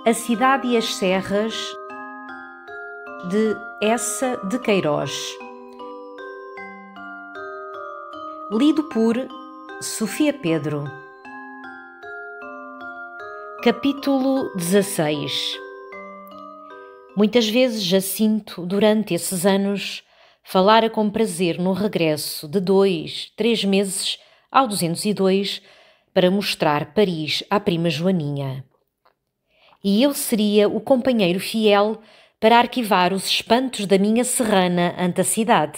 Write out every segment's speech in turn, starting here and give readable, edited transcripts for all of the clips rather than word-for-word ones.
A Cidade e as Serras, de Essa de Queiroz. Lido por Sofia Pedro. Capítulo 16. Muitas vezes Jacinto, durante esses anos, falara com prazer no regresso de 2, 3 meses ao 202 para mostrar Paris à prima Joaninha. E eu seria o companheiro fiel para arquivar os espantos da minha serrana ante a cidade.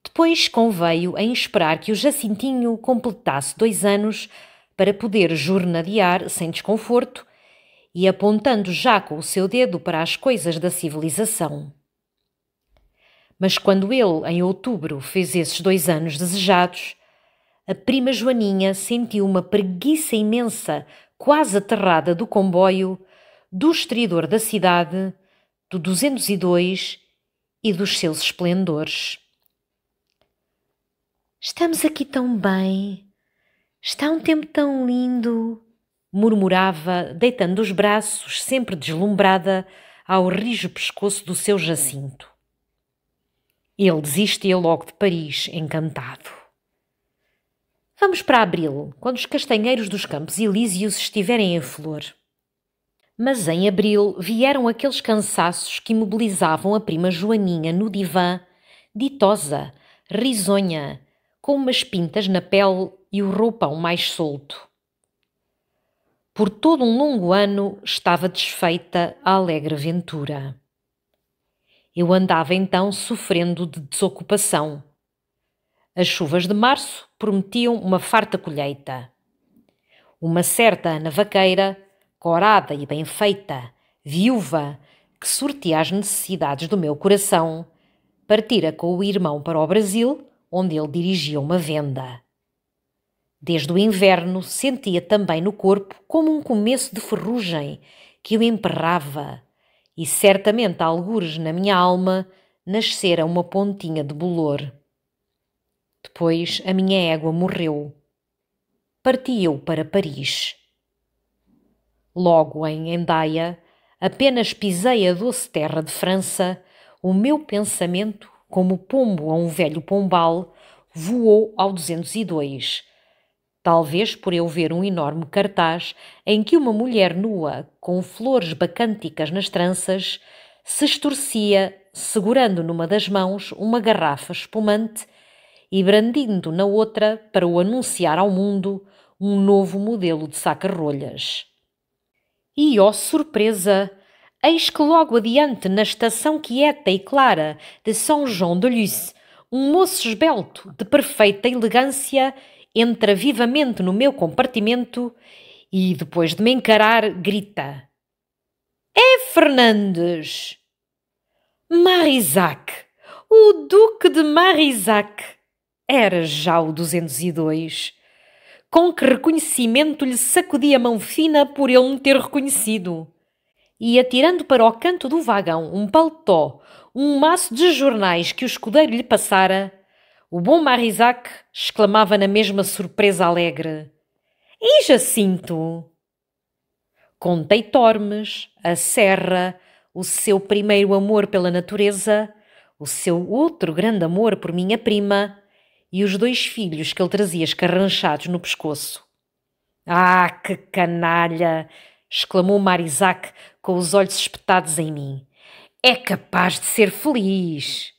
Depois conveio em esperar que o Jacintinho completasse 2 anos para poder jornadear sem desconforto e apontando já com o seu dedo para as coisas da civilização. Mas quando ele, em outubro, fez esses 2 anos desejados, a prima Joaninha sentiu uma preguiça imensa, quase aterrada do comboio, do estridor da cidade, do 202 e dos seus esplendores. Estamos aqui tão bem, está um tempo tão lindo, murmurava, deitando os braços, sempre deslumbrada, ao rijo pescoço do seu Jacinto. Ele desistia logo de Paris, encantado. Vamos para abril, quando os castanheiros dos Campos Elíseos estiverem em flor. Mas em abril vieram aqueles cansaços que imobilizavam a prima Joaninha no divã, ditosa, risonha, com umas pintas na pele e o roupão mais solto. Por todo um longo ano estava desfeita a alegre aventura. Eu andava então sofrendo de desocupação. As chuvas de março prometiam uma farta colheita. Uma certa Ana Vaqueira, corada e bem feita, viúva, que sortia as necessidades do meu coração, partira com o irmão para o Brasil, onde ele dirigia uma venda. Desde o inverno sentia também no corpo como um começo de ferrugem que o emperrava, e certamente algures na minha alma nascera uma pontinha de bolor. Depois a minha égua morreu. Parti eu para Paris. Logo em Hendaia, apenas pisei a doce terra de França, o meu pensamento, como pombo a um velho pombal, voou ao 202. Talvez por eu ver um enorme cartaz em que uma mulher nua, com flores bacânticas nas tranças, se estorcia, segurando numa das mãos uma garrafa espumante e brandindo na outra para o anunciar ao mundo um novo modelo de saca-rolhas. E, ó surpresa, eis que logo adiante, na estação quieta e clara de Saint-Jean-de-Luz, um moço esbelto, de perfeita elegância, entra vivamente no meu compartimento e, depois de me encarar, grita: "É Fernandes! Marisac! O Duque de Marisac!" Era já o 202. Com que reconhecimento lhe sacudi a mão fina por ele me ter reconhecido. E atirando para o canto do vagão um paletó, um maço de jornais que o escudeiro lhe passara, o bom Marisac exclamava na mesma surpresa alegre: "E Jacinto?" Contei Tormes, a serra, o seu primeiro amor pela natureza, o seu outro grande amor por minha prima e os 2 filhos que ele trazia escarranchados no pescoço. "Ah, que canalha!" exclamou Marisac com os olhos espetados em mim. "É capaz de ser feliz."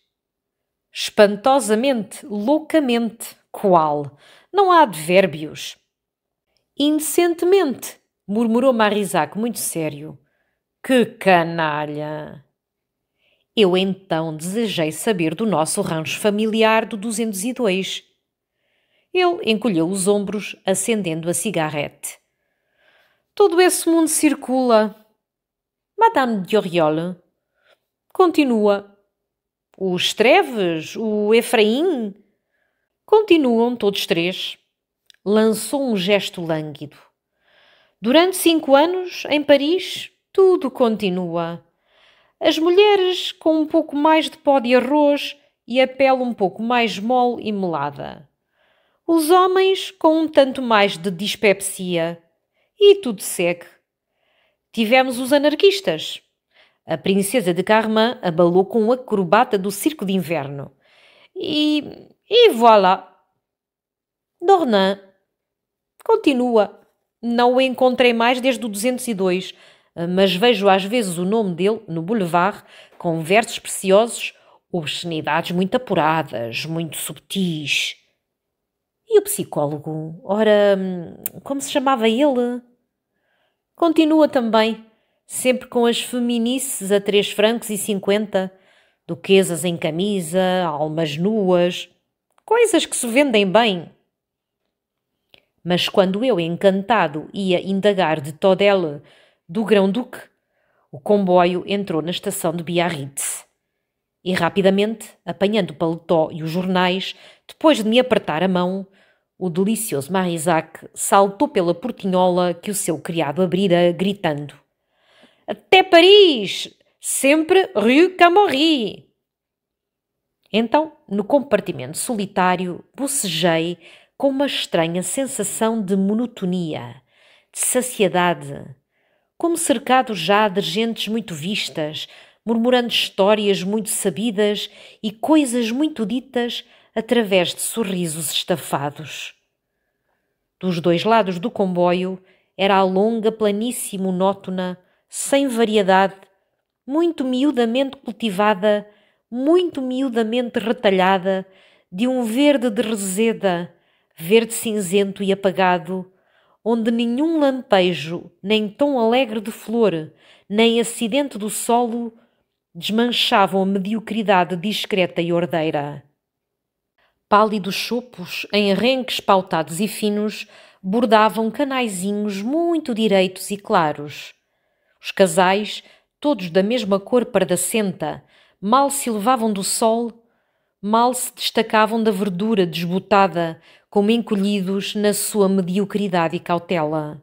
"Espantosamente, loucamente, qual? Não há advérbios." "Indecentemente", murmurou Marisac muito sério. "Que canalha!" Eu então desejei saber do nosso rancho familiar do 202. Ele encolheu os ombros, acendendo a cigarrete. "Todo esse mundo circula." "Madame de Auriol?" "Continua." "Os Treves? O Efraim?" "Continuam todos 3. Lançou um gesto lânguido. "Durante 5 anos, em Paris, tudo continua. As mulheres com um pouco mais de pó de arroz e a pele um pouco mais mole e melada. Os homens com um tanto mais de dispepsia. E tudo segue. tivemos os anarquistas. A princesa de Carmin abalou com um acrobata do circo de inverno. E voilà. Dornan continua. Não o encontrei mais desde o 202, mas vejo às vezes o nome dele no boulevard com versos preciosos, obscenidades muito apuradas, muito subtis. E o psicólogo? Ora, como se chamava ele? Continua também, sempre com as feminices a 3 francos e 50, duquesas em camisa, almas nuas, coisas que se vendem bem. Mas quando eu, encantado, ia indagar de Todelle do Grão-Duque, o comboio entrou na estação de Biarritz. E rapidamente, apanhando o paletó e os jornais, depois de me apertar a mão, o delicioso Marisac saltou pela portinhola que o seu criado abrira, gritando: "Até Paris! Sempre Rue Camorri!" Então, no compartimento solitário, bocejei com uma estranha sensação de monotonia, de saciedade, como cercado já de gentes muito vistas, murmurando histórias muito sabidas e coisas muito ditas através de sorrisos estafados. Dos 2 lados do comboio era a longa planície monótona, sem variedade, muito miudamente cultivada, muito miudamente retalhada, de um verde de reseda, verde cinzento e apagado, onde nenhum lampejo, nem tom alegre de flor, nem acidente do solo desmanchavam a mediocridade discreta e ordeira. Pálidos chopos, em arrenques pautados e finos, bordavam canaizinhos muito direitos e claros. Os casais, todos da mesma cor pardacenta, mal se elevavam do sol, mal se destacavam da verdura desbotada, como encolhidos na sua mediocridade e cautela.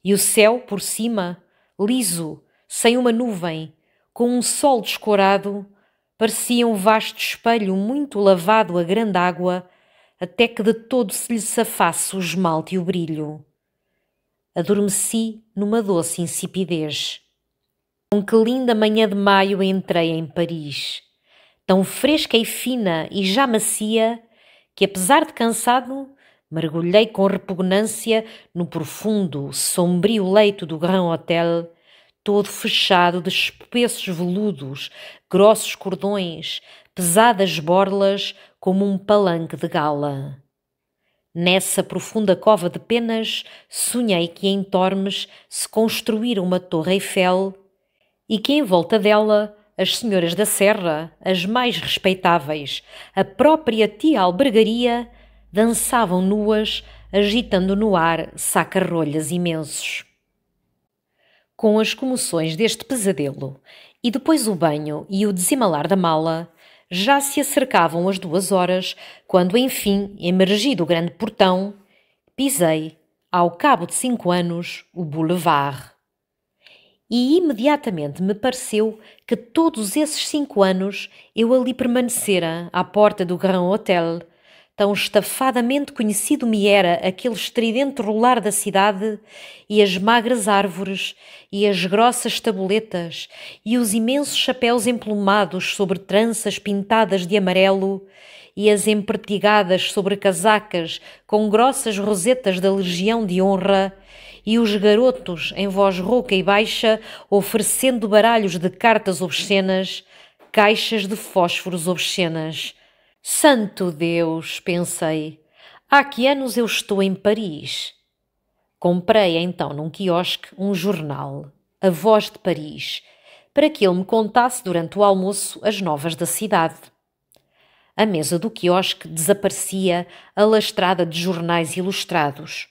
E o céu, por cima, liso, sem uma nuvem, com um sol descorado, parecia um vasto espelho muito lavado a grande água, até que de todo se lhe safasse o esmalte e o brilho. Adormeci numa doce insipidez. Com que linda manhã de maio entrei em Paris, tão fresca e fina e já macia, que apesar de cansado, mergulhei com repugnância no profundo, sombrio leito do Grand Hotel, todo fechado de espessos veludos, grossos cordões, pesadas borlas, como um palanque de gala. Nessa profunda cova de penas, sonhei que em Tormes se construíra uma torre Eiffel e que em volta dela as senhoras da Serra, as mais respeitáveis, a própria tia Albergaria, dançavam nuas, agitando no ar saca-rolhas imensos. Com as comoções deste pesadelo, e depois o banho e o desembalar da mala, já se acercavam as 2 horas, quando enfim, emergi do grande portão, pisei, ao cabo de 5 anos, o boulevard. E imediatamente me pareceu que todos esses 5 anos eu ali permanecera, à porta do Grand Hotel, tão estafadamente conhecido me era aquele estridente rolar da cidade, e as magras árvores, e as grossas tabuletas, e os imensos chapéus emplumados sobre tranças pintadas de amarelo, e as empertigadas sobre casacas com grossas rosetas da Legião de Honra, e os garotos, em voz rouca e baixa, oferecendo baralhos de cartas obscenas, caixas de fósforos obscenas. Santo Deus, pensei, há que anos eu estou em Paris. Comprei então num quiosque um jornal, A Voz de Paris, para que ele me contasse durante o almoço as novas da cidade. A mesa do quiosque desaparecia alastrada de jornais ilustrados.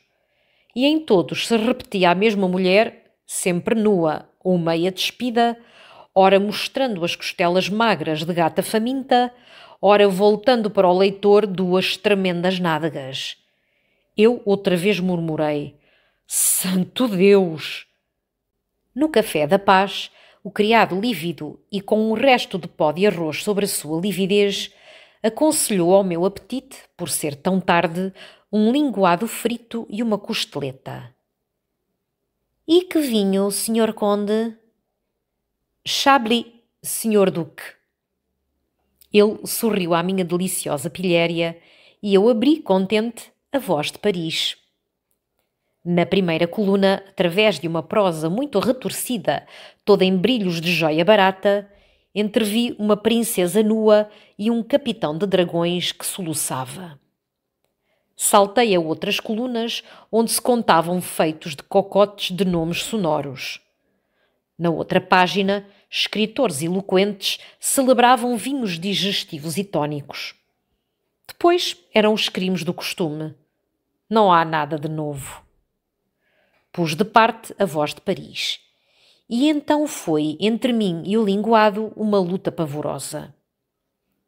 E em todos se repetia a mesma mulher, sempre nua ou meia despida, ora mostrando as costelas magras de gata faminta, ora voltando para o leitor 2 tremendas nádegas. Eu outra vez murmurei: Santo Deus! No Café da Paz, o criado lívido e com um resto de pó de arroz sobre a sua lividez, aconselhou ao meu apetite, por ser tão tarde, um linguado frito e uma costeleta. E que vinho, senhor conde? Chablis, senhor duque. Ele sorriu à minha deliciosa pilhéria e eu abri, contente, a voz de Paris. Na primeira coluna, através de uma prosa muito retorcida, toda em brilhos de joia barata, entrevi uma princesa nua e um capitão de dragões que soluçava. Saltei a outras colunas, onde se contavam feitos de cocotes de nomes sonoros. Na outra página, escritores eloquentes celebravam vinhos digestivos e tónicos. Depois eram os crimes do costume. Não há nada de novo. Pus de parte a voz de Paris. E então foi, entre mim e o linguado, uma luta pavorosa.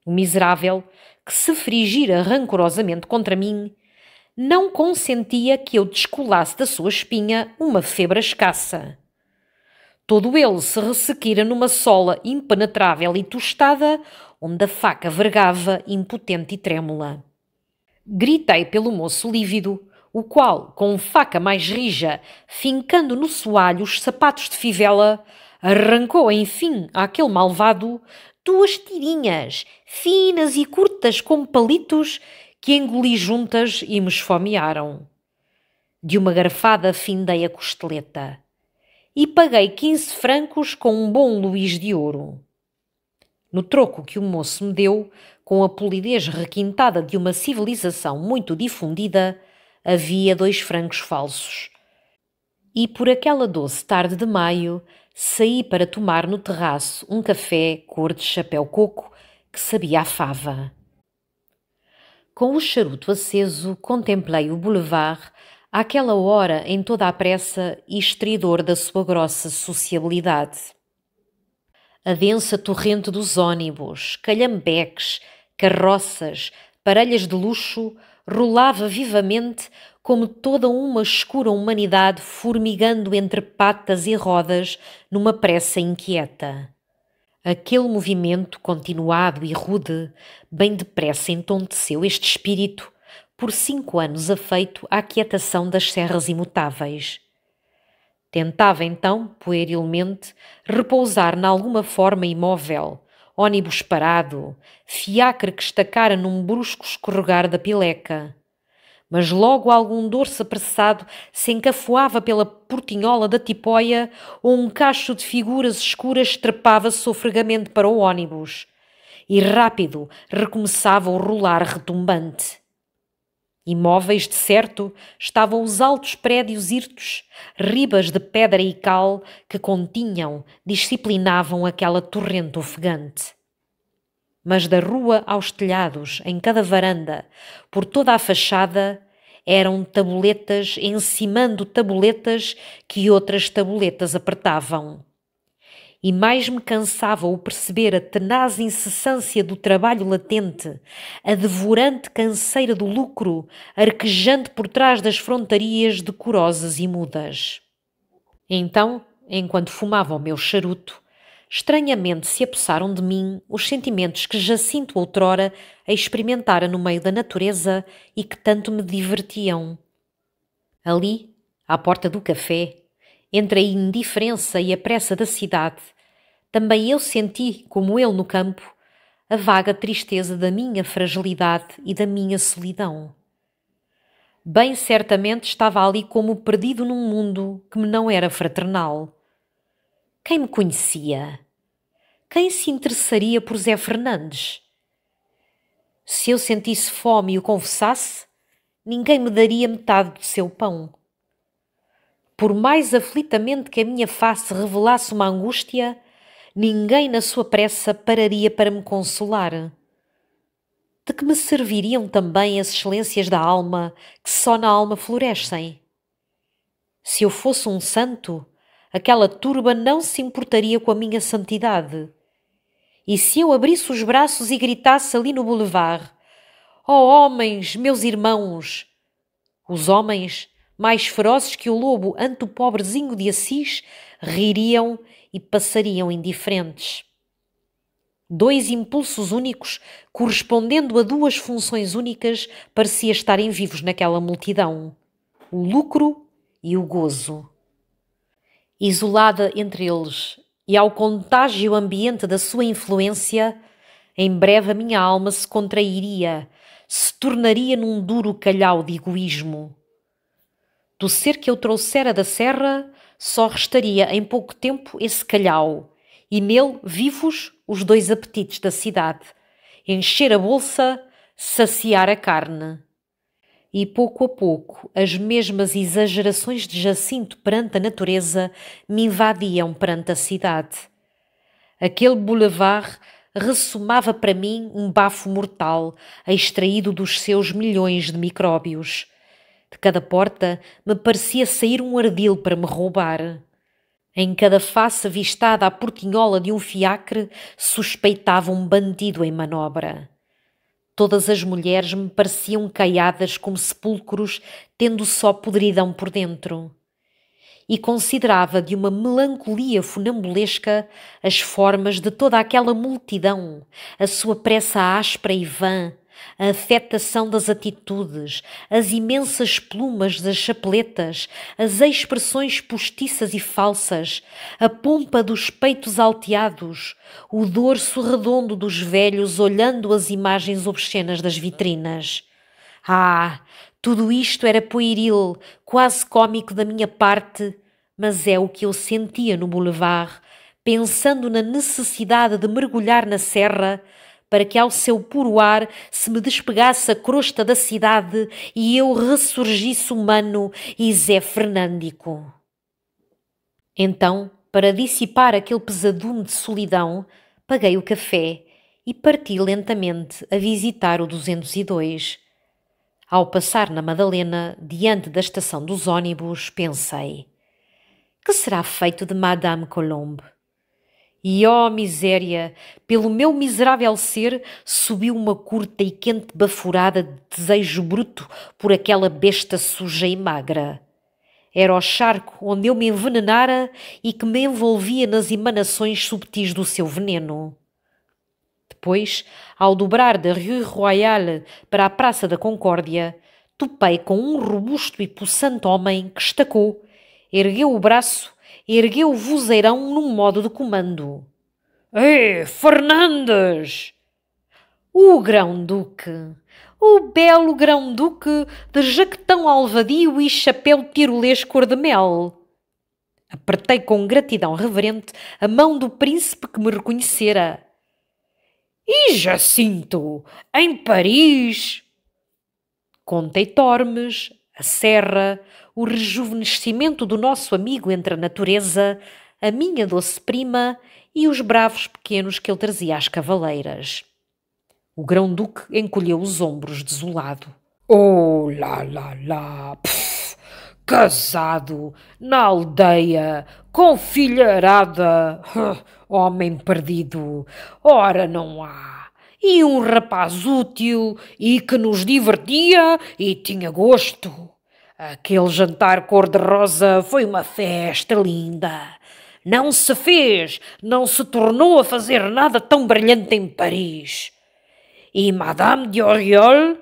O miserável, que se frigira rancorosamente contra mim, não consentia que eu descolasse da sua espinha uma febra escassa. Todo ele se ressequira numa sola impenetrável e tostada, onde a faca vergava impotente e trêmula. Gritei pelo moço lívido, o qual, com faca mais rija, fincando no soalho os sapatos de fivela, arrancou, enfim, àquele malvado 2 tirinhas, finas e curtas como palitos, que engoli juntas e me esfomearam. De uma garfada findei a costeleta e paguei 15 francos com um bom luís de ouro. No troco que o moço me deu, com a polidez requintada de uma civilização muito difundida, havia 2 francos falsos. E por aquela doce tarde de maio, saí para tomar no terraço um café cor de chapéu-coco que sabia a fava. Com o charuto aceso, contemplei o boulevard, àquela hora em toda a pressa e estridor da sua grossa sociabilidade. A densa torrente dos ônibus, calhambeques, carroças, parelhas de luxo, rolava vivamente como toda uma escura humanidade formigando entre patas e rodas numa pressa inquieta. Aquele movimento continuado e rude, bem depressa entonteceu este espírito, por 5 anos afeito à quietação das serras imutáveis. Tentava então, puerilmente, repousar nalguma forma imóvel, ônibus parado, fiacre que estacara num brusco escorregar da pileca. Mas logo algum dorso apressado se encafuava pela portinhola da tipóia ou um cacho de figuras escuras trepava sofregamente para o ônibus. E rápido recomeçava o rolar retumbante. Imóveis, de certo, estavam os altos prédios hirtos, ribas de pedra e cal que continham, disciplinavam aquela torrente ofegante. Mas da rua aos telhados, em cada varanda, por toda a fachada, eram tabuletas encimando tabuletas que outras tabuletas apertavam. E mais me cansava o perceber a tenaz incessância do trabalho latente, a devorante canseira do lucro, arquejante por trás das frontarias decorosas e mudas. Então, enquanto fumava o meu charuto, estranhamente se apossaram de mim os sentimentos que Jacinto outrora experimentara no meio da natureza e que tanto me divertiam. Ali, à porta do café, entre a indiferença e a pressa da cidade, também eu senti, como ele no campo, a vaga tristeza da minha fragilidade e da minha solidão. Bem certamente estava ali como perdido num mundo que me não era fraternal. Quem me conhecia? Quem se interessaria por Zé Fernandes? Se eu sentisse fome e o confessasse, ninguém me daria metade do seu pão. Por mais aflitamente que a minha face revelasse uma angústia, ninguém na sua pressa pararia para me consolar. De que me serviriam também as excelências da alma que só na alma florescem? Se eu fosse um santo, aquela turba não se importaria com a minha santidade. E se eu abrisse os braços e gritasse ali no boulevard: ó homens, meus irmãos! Os homens, mais ferozes que o lobo ante o pobrezinho de Assis, ririam e passariam indiferentes. 2 impulsos únicos, correspondendo a 2 funções únicas, parecia estarem vivos naquela multidão: o lucro e o gozo. Isolada entre eles e ao contágio ambiente da sua influência, em breve a minha alma se contrairia, se tornaria num duro calhau de egoísmo. Do ser que eu trouxera da serra, só restaria em pouco tempo esse calhau, e nele vivos os 2 apetites da cidade: encher a bolsa, saciar a carne. E pouco a pouco as mesmas exagerações de Jacinto perante a natureza me invadiam perante a cidade. Aquele boulevard ressumava para mim um bafo mortal, extraído dos seus milhões de micróbios. De cada porta me parecia sair um ardil para me roubar. Em cada face avistada à portinhola de um fiacre suspeitava um bandido em manobra. Todas as mulheres me pareciam caiadas como sepulcros, tendo só podridão por dentro. E considerava de uma melancolia funambulesca as formas de toda aquela multidão, a sua pressa áspera e vã, a afetação das atitudes, as imensas plumas das chapeletas, as expressões postiças e falsas, a pompa dos peitos alteados, o dorso redondo dos velhos olhando as imagens obscenas das vitrinas. Ah, tudo isto era pueril, quase cômico da minha parte, mas é o que eu sentia no boulevard, pensando na necessidade de mergulhar na serra para que ao seu puro ar se me despegasse a crosta da cidade e eu ressurgisse humano e Zé Fernândico. Então, para dissipar aquele pesadume de solidão, paguei o café e parti lentamente a visitar o 202. Ao passar na Madalena, diante da estação dos ônibus, pensei: que será feito de Madame Colombe? E, ó miséria, pelo meu miserável ser subiu uma curta e quente baforada de desejo bruto por aquela besta suja e magra. Era o charco onde eu me envenenara e que me envolvia nas emanações subtis do seu veneno. Depois, ao dobrar da Rue Royale para a Praça da Concórdia, topei com um robusto e possante homem que estacou, ergueu o braço, ergueu o vozeirão num modo de comando. Ei, Fernandes! O Grão-Duque! O belo Grão-Duque de jaquetão alvadio e chapéu tirolês cor de mel. Apertei com gratidão reverente a mão do príncipe que me reconhecera. E Jacinto, em Paris? Contei Tormes, a serra, o rejuvenescimento do nosso amigo entre a natureza, a minha doce prima e os bravos pequenos que ele trazia às cavaleiras. O Grão-Duque encolheu os ombros desolado. Oh, lá, casado, na aldeia, com filharada, homem perdido, ora não há. E um rapaz útil e que nos divertia e tinha gosto. Aquele jantar cor-de-rosa foi uma festa linda. Não se fez, não se tornou a fazer nada tão brilhante em Paris. E Madame de Auriol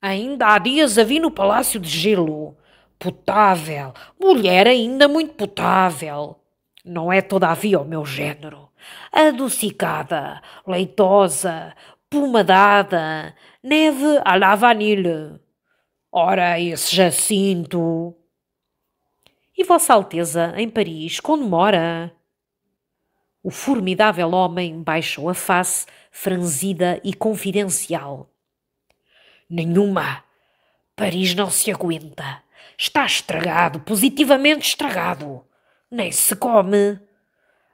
ainda há dias a vi no Palácio de Gelo. Potável, mulher ainda muito potável. Não é todavia o meu género. Adocicada, leitosa, pomadada, neve à la vanille. Ora, esse Jacinto... E Vossa Alteza, em Paris, quando mora? O formidável homem baixou a face, franzida e confidencial. Nenhuma. Paris não se aguenta. Está estragado, positivamente estragado. Nem se come.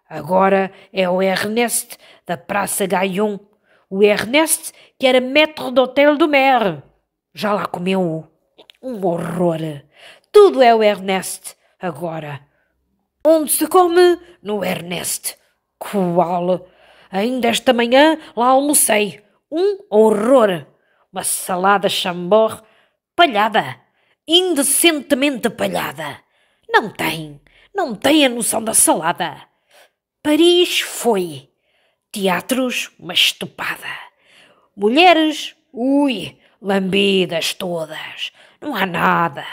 Agora é o Ernest da Praça Gaillon. O Ernest que era maître d'hôtel do maire. Já lá comeu? Um horror. Tudo é o Ernest agora. Onde se come? No Ernest. Qual? Ainda esta manhã lá almocei. Um horror. Uma salada chambord palhada. Indecentemente palhada. Não tem a noção da salada. Paris foi. Teatros, uma estupada. Mulheres, ui, lambidas todas. Não há nada.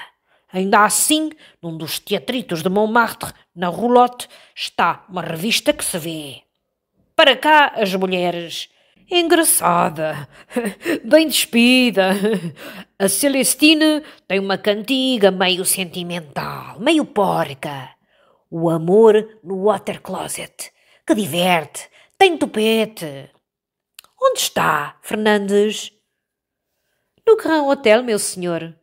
Ainda assim, num dos teatritos de Montmartre, Na roulotte está uma revista que se vê. Para cá as mulheres. Engraçada, bem despida. A Celestine tem uma cantiga meio sentimental, meio porca. O amor no water closet, que diverte, tem tupete. Onde está, Fernandes? No Grand Hotel, meu senhor.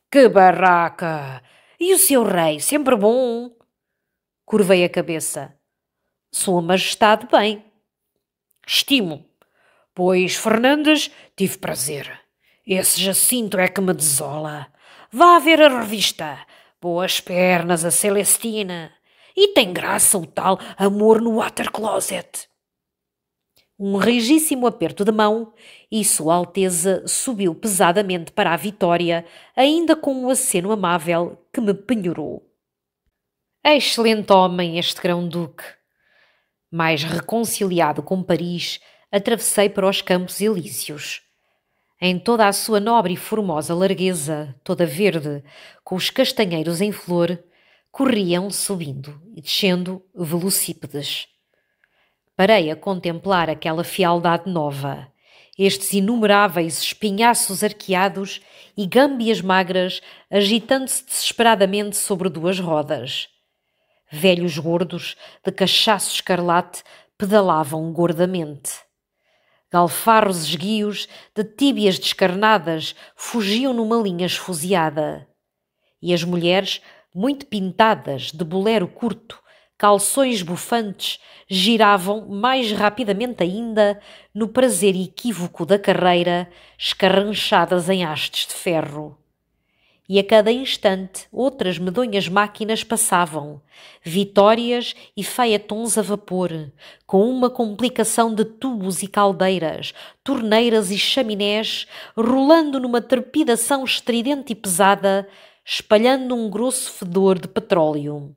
Que barraca! E o seu rei, sempre bom? Curvei a cabeça. Sua Majestade, bem. Estimo. Pois, Fernandes, tive prazer. Esse Jacinto é que me desola. Vá ver a revista. Boas pernas, a Celestina. E tem graça o tal amor no water closet. Um rigíssimo aperto de mão e Sua Alteza subiu pesadamente para a Vitória, ainda com um aceno amável que me penhorou. Excelente homem este grão-duque. Mais reconciliado com Paris, atravessei para os Campos Elíseos. Em toda a sua nobre e formosa largueza, toda verde, com os castanheiros em flor, corriam, subindo e descendo, velocípedes. Parei a contemplar aquela fialdade nova, estes inumeráveis espinhaços arqueados e gâmbias magras agitando-se desesperadamente sobre duas rodas. Velhos gordos, de cachaço escarlate, pedalavam gordamente. Galfarros esguios, de tíbias descarnadas, fugiam numa linha esfuziada. E as mulheres, muito pintadas, de bolero curto, calções bufantes, giravam mais rapidamente ainda no prazer equívoco da carreira, escarranchadas em hastes de ferro. E a cada instante outras medonhas máquinas passavam, vitórias e faetons a vapor, com uma complicação de tubos e caldeiras, torneiras e chaminés, rolando numa trepidação estridente e pesada, espalhando um grosso fedor de petróleo.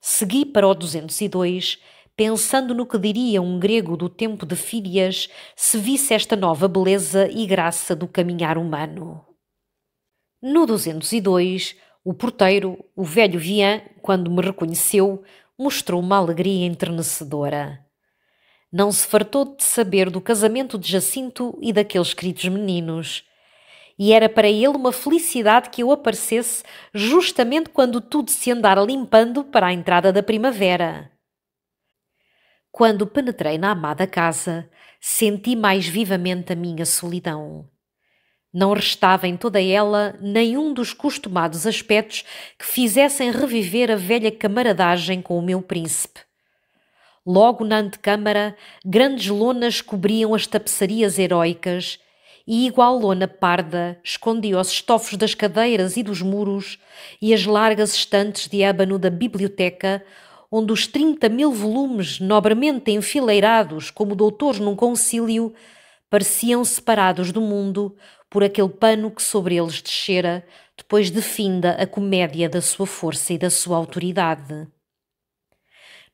Segui para o 202, pensando no que diria um grego do tempo de Fídias se visse esta nova beleza e graça do caminhar humano. No 202, o porteiro, o velho Vian, quando me reconheceu, mostrou uma alegria enternecedora. Não se fartou de saber do casamento de Jacinto e daqueles queridos meninos. E era para ele uma felicidade que eu aparecesse justamente quando tudo se andara limpando para a entrada da primavera. Quando penetrei na amada casa, senti mais vivamente a minha solidão. Não restava em toda ela nenhum dos costumados aspectos que fizessem reviver a velha camaradagem com o meu príncipe. Logo na antecâmara, grandes lonas cobriam as tapeçarias heróicas e igual lona parda escondia os estofos das cadeiras e dos muros e as largas estantes de ébano da biblioteca, onde os 30.000 volumes nobremente enfileirados como doutores num concílio pareciam separados do mundo por aquele pano que sobre eles descera depois de finda a comédia da sua força e da sua autoridade.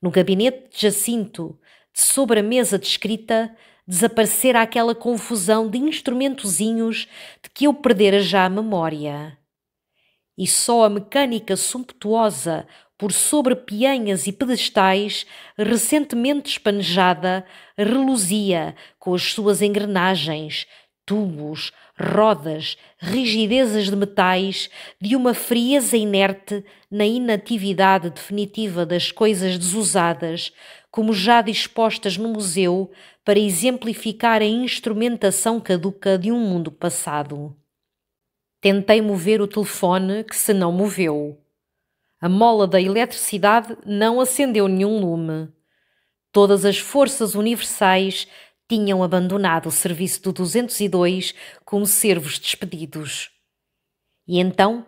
No gabinete de Jacinto, de sobre a mesa de escrita, desaparecera aquela confusão de instrumentozinhos de que eu perdera já a memória. E só a mecânica sumptuosa, por sobre pianhas e pedestais, recentemente espanejada, reluzia com as suas engrenagens, tubos, rodas, rigidezas de metais, de uma frieza inerte na inatividade definitiva das coisas desusadas, como já dispostas no museu para exemplificar a instrumentação caduca de um mundo passado. Tentei mover o telefone, que se não moveu. A mola da eletricidade não acendeu nenhum lume. Todas as forças universais tinham abandonado o serviço do 202 como servos despedidos. E então,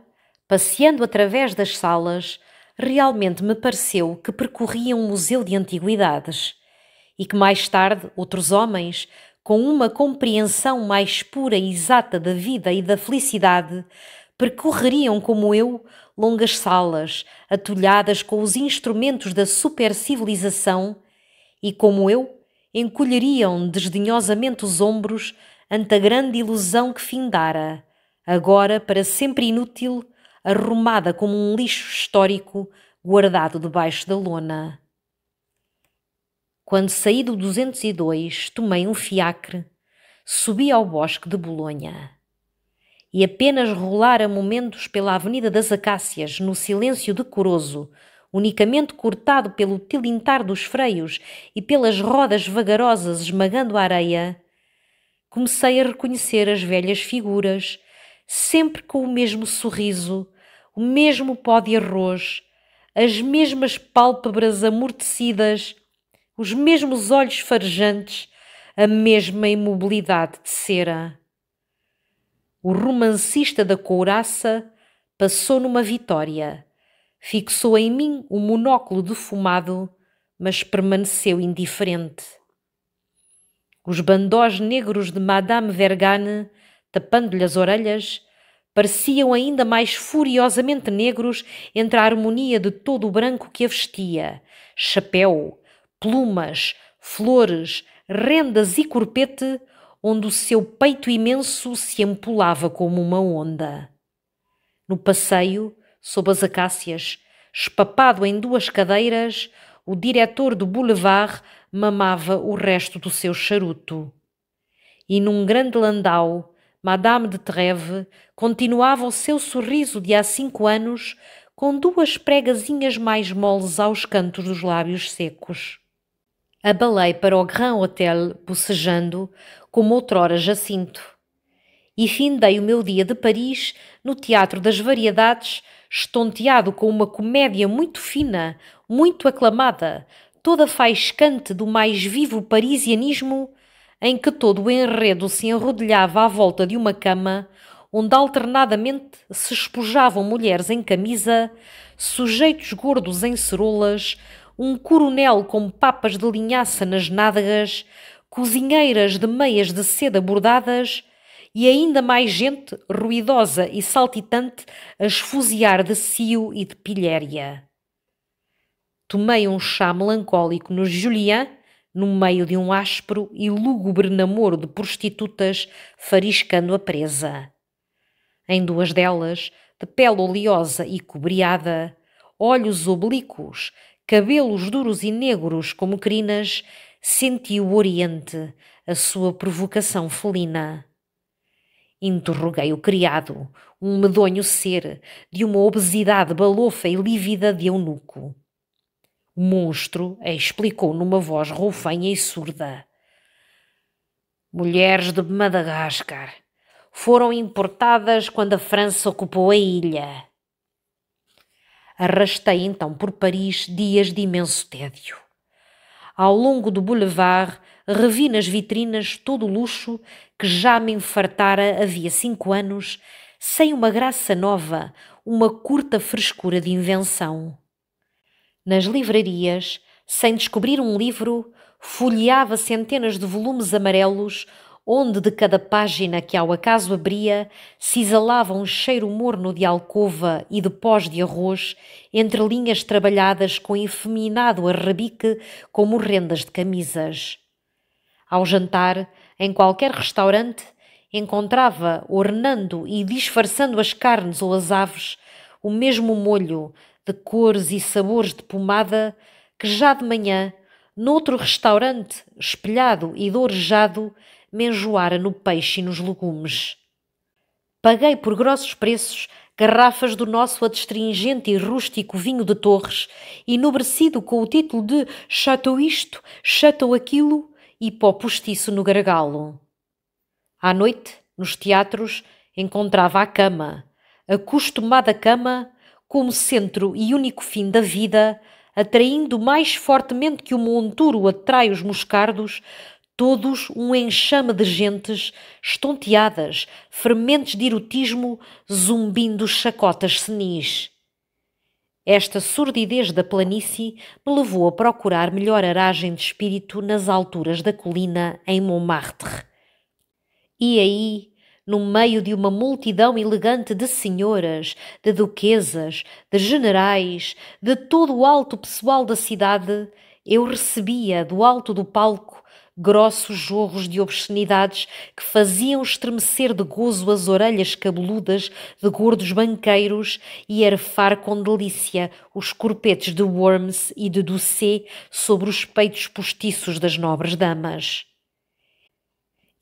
passeando através das salas, realmente me pareceu que percorria um museu de antiguidades e que mais tarde outros homens, com uma compreensão mais pura e exata da vida e da felicidade, percorreriam como eu longas salas atulhadas com os instrumentos da supercivilização e, como eu, encolheriam desdenhosamente os ombros ante a grande ilusão que findara, agora para sempre inútil, arrumada como um lixo histórico, guardado debaixo da lona. Quando saí do 202, tomei um fiacre, subi ao bosque de Bolonha. E apenas rolara momentos pela Avenida das Acácias, no silêncio decoroso, unicamente cortado pelo tilintar dos freios e pelas rodas vagarosas esmagando a areia, comecei a reconhecer as velhas figuras, sempre com o mesmo sorriso, o mesmo pó de arroz, as mesmas pálpebras amortecidas, os mesmos olhos farejantes, a mesma imobilidade de cera. O romancista da couraça passou numa vitória, fixou em mim o monóculo defumado, mas permaneceu indiferente. Os bandós negros de Madame Vergane, tapando-lhe as orelhas, pareciam ainda mais furiosamente negros entre a harmonia de todo o branco que a vestia, chapéu, plumas, flores, rendas e corpete, onde o seu peito imenso se empolava como uma onda. No passeio, sob as acácias, espapado em duas cadeiras, o diretor do boulevard mamava o resto do seu charuto. E num grande landau, Madame de Trèves continuava o seu sorriso de há 5 anos, com 2 pregazinhas mais moles aos cantos dos lábios secos. Abalei para o Grand Hotel, bocejando, como outrora Jacinto. E findei o meu dia de Paris no Teatro das Variedades, estonteado com uma comédia muito fina, muito aclamada, toda faiscante do mais vivo parisianismo, em que todo o enredo se enrodilhava à volta de uma cama, onde alternadamente se espojavam mulheres em camisa, sujeitos gordos em cerolas, um coronel com papas de linhaça nas nádegas, cozinheiras de meias de seda bordadas e ainda mais gente ruidosa e saltitante a esfuziar de cio e de pilhéria. Tomei um chá melancólico no Julien, no meio de um áspero e lúgubre namoro de prostitutas fariscando a presa. Em 2 delas, de pele oleosa e cobreada, olhos oblíquos, cabelos duros e negros como crinas, senti o Oriente, a sua provocação felina. Interroguei o criado, um medonho ser, de uma obesidade balofa e lívida de eunuco. O monstro explicou numa voz roufanha e surda. Mulheres de Madagascar foram importadas quando a França ocupou a ilha. Arrastei então por Paris dias de imenso tédio. Ao longo do boulevard, revi nas vitrinas todo o luxo que já me enfartara havia 5 anos, sem uma graça nova, uma curta frescura de invenção. Nas livrarias, sem descobrir um livro, folheava centenas de volumes amarelos, onde de cada página que ao acaso abria se exalava um cheiro morno de alcova e de pós de arroz, entre linhas trabalhadas com efeminado arrabique como rendas de camisas. Ao jantar, em qualquer restaurante, encontrava, ornando e disfarçando as carnes ou as aves, o mesmo molho, de cores e sabores de pomada, que já de manhã, noutro restaurante, espelhado e dourejado, me enjoara no peixe e nos legumes. Paguei por grossos preços garrafas do nosso adstringente e rústico vinho de Torres, enobrecido com o título de Chateau isto, Chateau aquilo e pó postiço no gargalo. À noite, nos teatros, encontrava a cama, a costumada cama, como centro e único fim da vida, atraindo mais fortemente que o monturo atrai os moscardos, todos um enxame de gentes, estonteadas, fermentes de erotismo, zumbindo chacotas senis. Esta surdidez da planície me levou a procurar melhor aragem de espírito nas alturas da colina em Montmartre. E aí, no meio de uma multidão elegante de senhoras, de duquesas, de generais, de todo o alto pessoal da cidade, eu recebia do alto do palco, grossos jorros de obscenidades que faziam estremecer de gozo as orelhas cabeludas de gordos banqueiros e arfar com delícia os corpetes de Worms e de Doucet sobre os peitos postiços das nobres damas.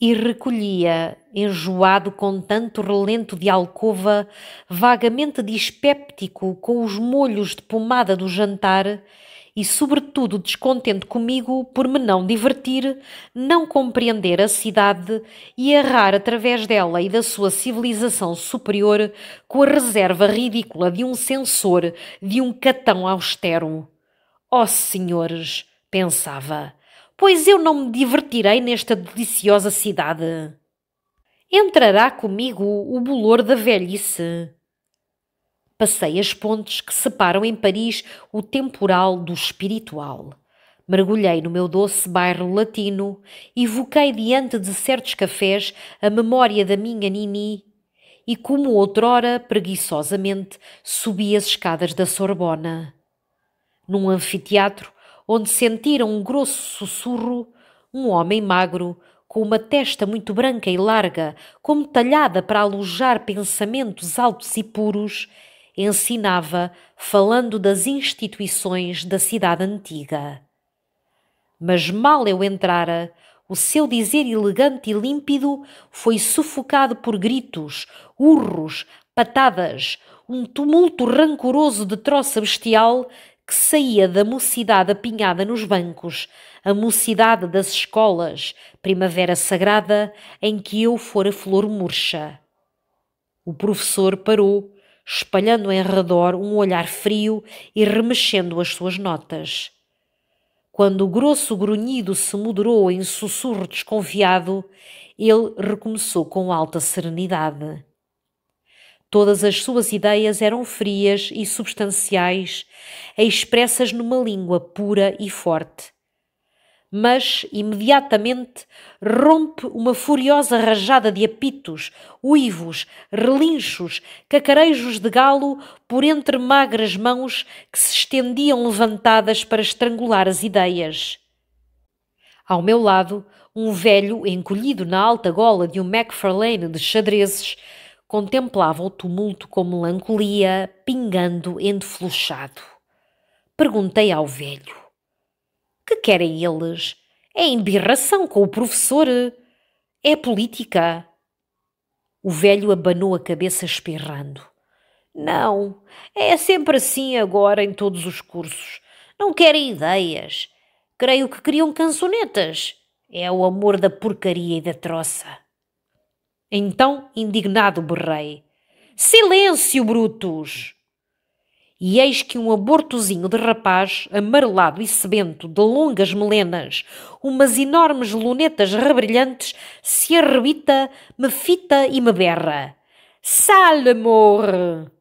E recolhia, enjoado com tanto relento de alcova, vagamente dispéptico com os molhos de pomada do jantar, e sobretudo descontente comigo por me não divertir, não compreender a cidade e errar através dela e da sua civilização superior com a reserva ridícula de um censor, de um catão austero. Ó senhores, pensava, pois eu não me divertirei nesta deliciosa cidade. Entrará comigo o bolor da velhice. Passei as pontes que separam em Paris o temporal do espiritual. Mergulhei no meu doce bairro latino, evoquei diante de certos cafés a memória da minha Nini e, como outrora, preguiçosamente, subi as escadas da Sorbona. Num anfiteatro, onde sentiram um grosso sussurro, um homem magro, com uma testa muito branca e larga, como talhada para alojar pensamentos altos e puros, ensinava, falando das instituições da cidade antiga. Mas mal eu entrara, o seu dizer elegante e límpido foi sufocado por gritos, urros, patadas, um tumulto rancoroso de troça bestial que saía da mocidade apinhada nos bancos, a mocidade das escolas, primavera sagrada em que eu fora flor murcha. O professor parou, espalhando em redor um olhar frio e remexendo as suas notas. Quando o grosso grunhido se moderou em sussurro desconfiado, ele recomeçou com alta serenidade. Todas as suas ideias eram frias e substanciais, expressas numa língua pura e forte. Mas, imediatamente, rompe uma furiosa rajada de apitos, uivos, relinchos, cacarejos de galo por entre magras mãos que se estendiam levantadas para estrangular as ideias. Ao meu lado, um velho encolhido na alta gola de um Macfarlane de xadrezes contemplava o tumulto com melancolia, pingando endefluxado. Perguntei ao velho: que querem eles? É embirração com o professor? É política? O velho abanou a cabeça espirrando. Não, é sempre assim agora em todos os cursos. Não querem ideias. Creio que queriam cançonetas. É o amor da porcaria e da troça. Então, indignado, berrei: silêncio, brutos! E eis que um abortozinho de rapaz, amarelado e sebento, de longas melenas, umas enormes lunetas rebrilhantes, se arrebita, me fita e me berra: Sale, morre!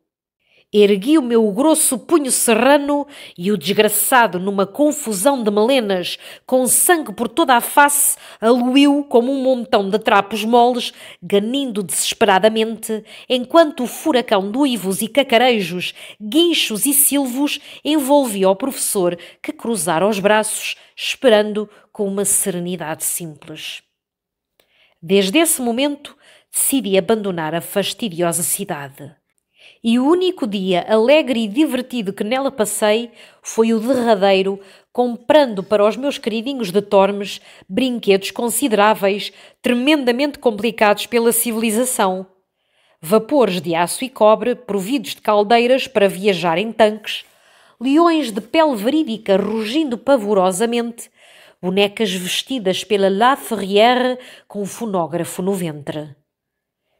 Ergui o meu grosso punho serrano e o desgraçado, numa confusão de melenas, com sangue por toda a face, aluiu como um montão de trapos moles, ganindo desesperadamente, enquanto o furacão de uivos e cacarejos, guinchos e silvos envolvia o professor, que cruzara os braços, esperando com uma serenidade simples. Desde esse momento, decidi abandonar a fastidiosa cidade. E o único dia alegre e divertido que nela passei foi o derradeiro, comprando para os meus queridinhos de Tormes brinquedos consideráveis, tremendamente complicados pela civilização. Vapores de aço e cobre, providos de caldeiras para viajar em tanques, leões de pele verídica rugindo pavorosamente, bonecas vestidas pela La Ferrière com um fonógrafo no ventre.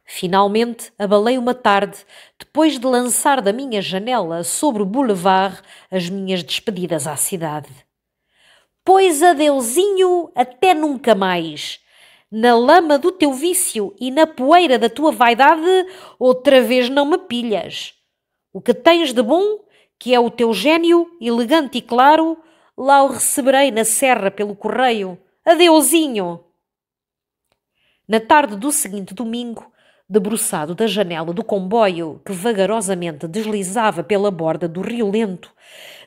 Finalmente, abalei uma tarde, depois de lançar da minha janela sobre o boulevard as minhas despedidas à cidade. Pois adeusinho, até nunca mais. Na lama do teu vício e na poeira da tua vaidade, outra vez não me pilhas. O que tens de bom, que é o teu gênio, elegante e claro, lá o receberei na serra pelo correio. Adeusinho! Na tarde do seguinte domingo, debruçado da janela do comboio que vagarosamente deslizava pela borda do Rio Lento,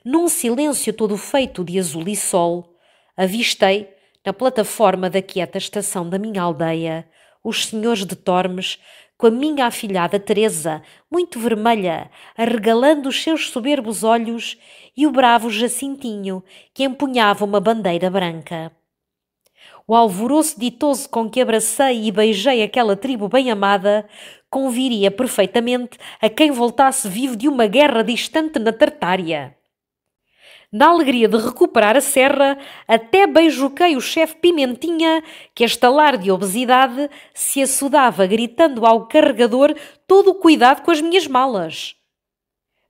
num silêncio todo feito de azul e sol, avistei, na plataforma da quieta estação da minha aldeia, os senhores de Tormes, com a minha afilhada Teresa, muito vermelha, arregalando os seus soberbos olhos, e o bravo Jacintinho, que empunhava uma bandeira branca. O alvoroço ditoso com que abracei e beijei aquela tribo bem amada conviria perfeitamente a quem voltasse vivo de uma guerra distante na Tartária. Na alegria de recuperar a serra, até beijoquei o chefe Pimentinha, que a estalar de obesidade se assodava gritando ao carregador todo o cuidado com as minhas malas.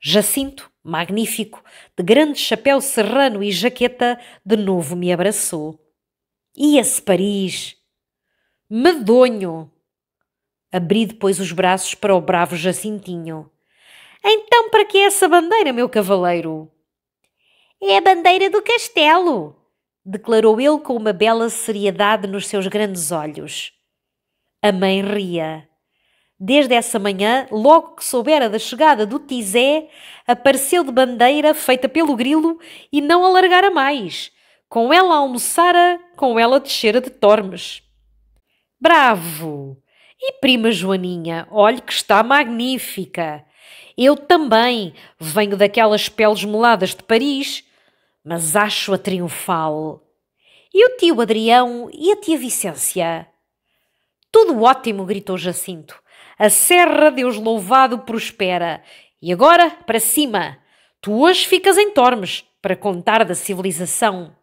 Jacinto, magnífico, de grande chapéu serrano e jaqueta, de novo me abraçou. Ia-se Paris! Medonho! Abri depois os braços para o bravo Jacintinho. Então para que essa bandeira, meu cavaleiro? É a bandeira do castelo, declarou ele com uma bela seriedade nos seus grandes olhos. A mãe ria. Desde essa manhã, logo que soubera da chegada do Tizé, apareceu de bandeira feita pelo grilo e não alargara mais. Com ela almoçara, com ela descera de Tormes. Bravo! E prima Joaninha, olhe que está magnífica. Eu também venho daquelas peles meladas de Paris, mas acho-a triunfal. E o tio Adrião e a tia Vicência? Tudo ótimo, gritou Jacinto. A serra, Deus louvado, prospera. E agora, para cima. Tu hoje ficas em Tormes, para contar da civilização.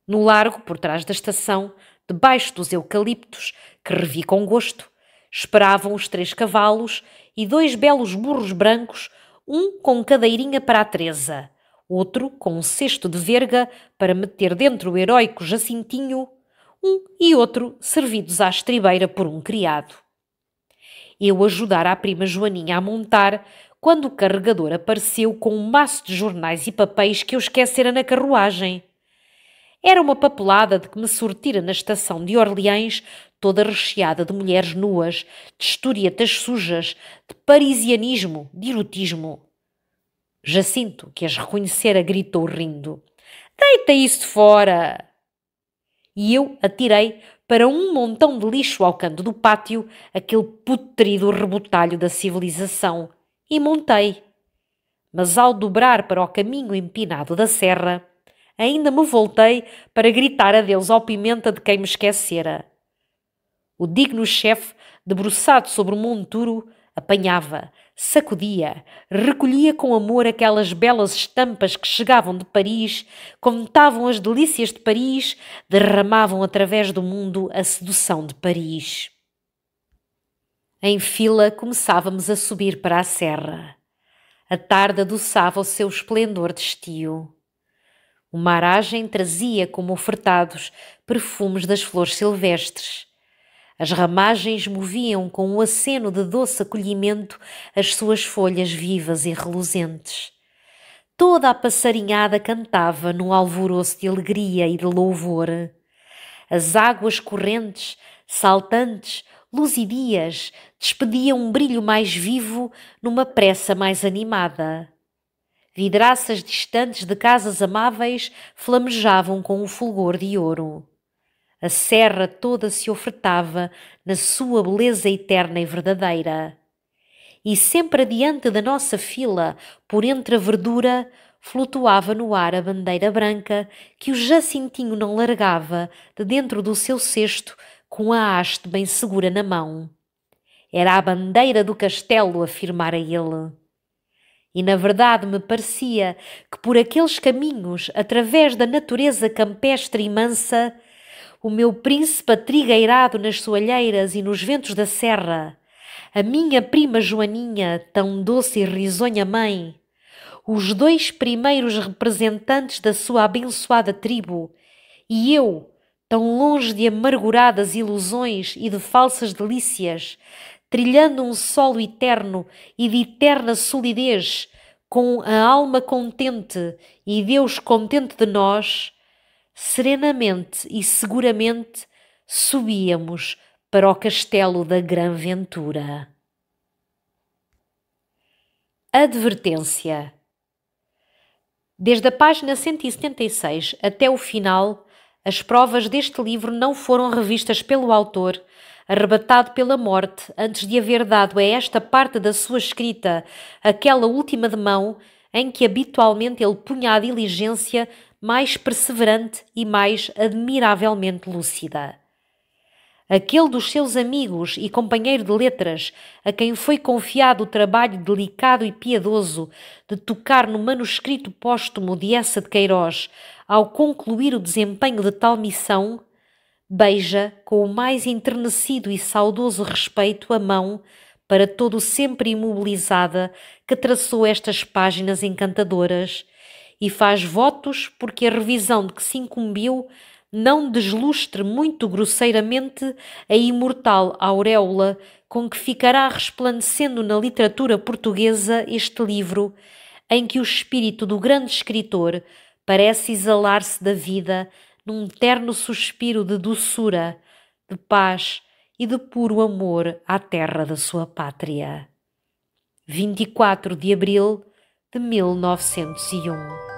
No largo, por trás da estação, debaixo dos eucaliptos, que revi com gosto, esperavam os 3 cavalos e 2 belos burros brancos, um com cadeirinha para a Teresa, outro com um cesto de verga para meter dentro o heróico Jacintinho, um e outro servidos à estribeira por um criado. Eu ajudara a prima Joaninha a montar, quando o carregador apareceu com um maço de jornais e papéis que eu esquecera na carruagem. Era uma papelada de que me sortira na estação de Orleães, toda recheada de mulheres nuas, de historietas sujas, de parisianismo, de erotismo. Jacinto, que as reconhecera, gritou rindo. Deita isso fora! E eu atirei para um montão de lixo ao canto do pátio aquele putrido rebotalho da civilização e montei. Mas ao dobrar para o caminho empinado da serra, ainda me voltei para gritar adeus ao Pimenta de quem me esquecera. O digno chefe, debruçado sobre o monturo, apanhava, sacudia, recolhia com amor aquelas belas estampas que chegavam de Paris, contavam as delícias de Paris, derramavam através do mundo a sedução de Paris. Em fila começávamos a subir para a serra. A tarde adoçava o seu esplendor de estio. Uma aragem trazia como ofertados perfumes das flores silvestres. As ramagens moviam com um aceno de doce acolhimento as suas folhas vivas e reluzentes. Toda a passarinhada cantava num alvoroço de alegria e de louvor. As águas correntes, saltantes, luzidias, despediam um brilho mais vivo numa pressa mais animada. Vidraças distantes de casas amáveis flamejavam com o fulgor de ouro. A serra toda se ofertava na sua beleza eterna e verdadeira. E sempre adiante da nossa fila, por entre a verdura, flutuava no ar a bandeira branca que o Jacintinho não largava de dentro do seu cesto com a haste bem segura na mão. Era a bandeira do castelo, afirmara ele. E na verdade me parecia que por aqueles caminhos, através da natureza campestre e mansa, o meu príncipe atrigueirado nas soalheiras e nos ventos da serra, a minha prima Joaninha, tão doce e risonha mãe, os 2 primeiros representantes da sua abençoada tribo, e eu, tão longe de amarguradas ilusões e de falsas delícias, trilhando um solo eterno e de eterna solidez, com a alma contente e Deus contente de nós, serenamente e seguramente subíamos para o castelo da Gran Ventura. Advertência. Desde a página 176 até o final, As provas deste livro não foram revistas pelo autor, arrebatado pela morte, antes de haver dado a esta parte da sua escrita aquela última de mão em que habitualmente ele punha a diligência mais perseverante e mais admiravelmente lúcida. Aquele dos seus amigos e companheiro de letras, a quem foi confiado o trabalho delicado e piedoso de tocar no manuscrito póstumo de Eça de Queiroz, ao concluir o desempenho de tal missão, beija com o mais enternecido e saudoso respeito a mão, para todo o sempre imobilizada, que traçou estas páginas encantadoras, e faz votos porque a revisão de que se incumbiu não deslustre muito grosseiramente a imortal auréola com que ficará resplandecendo na literatura portuguesa este livro, em que o espírito do grande escritor parece exalar-se da vida num terno suspiro de doçura, de paz e de puro amor à terra da sua pátria. 24 de abril de 1901.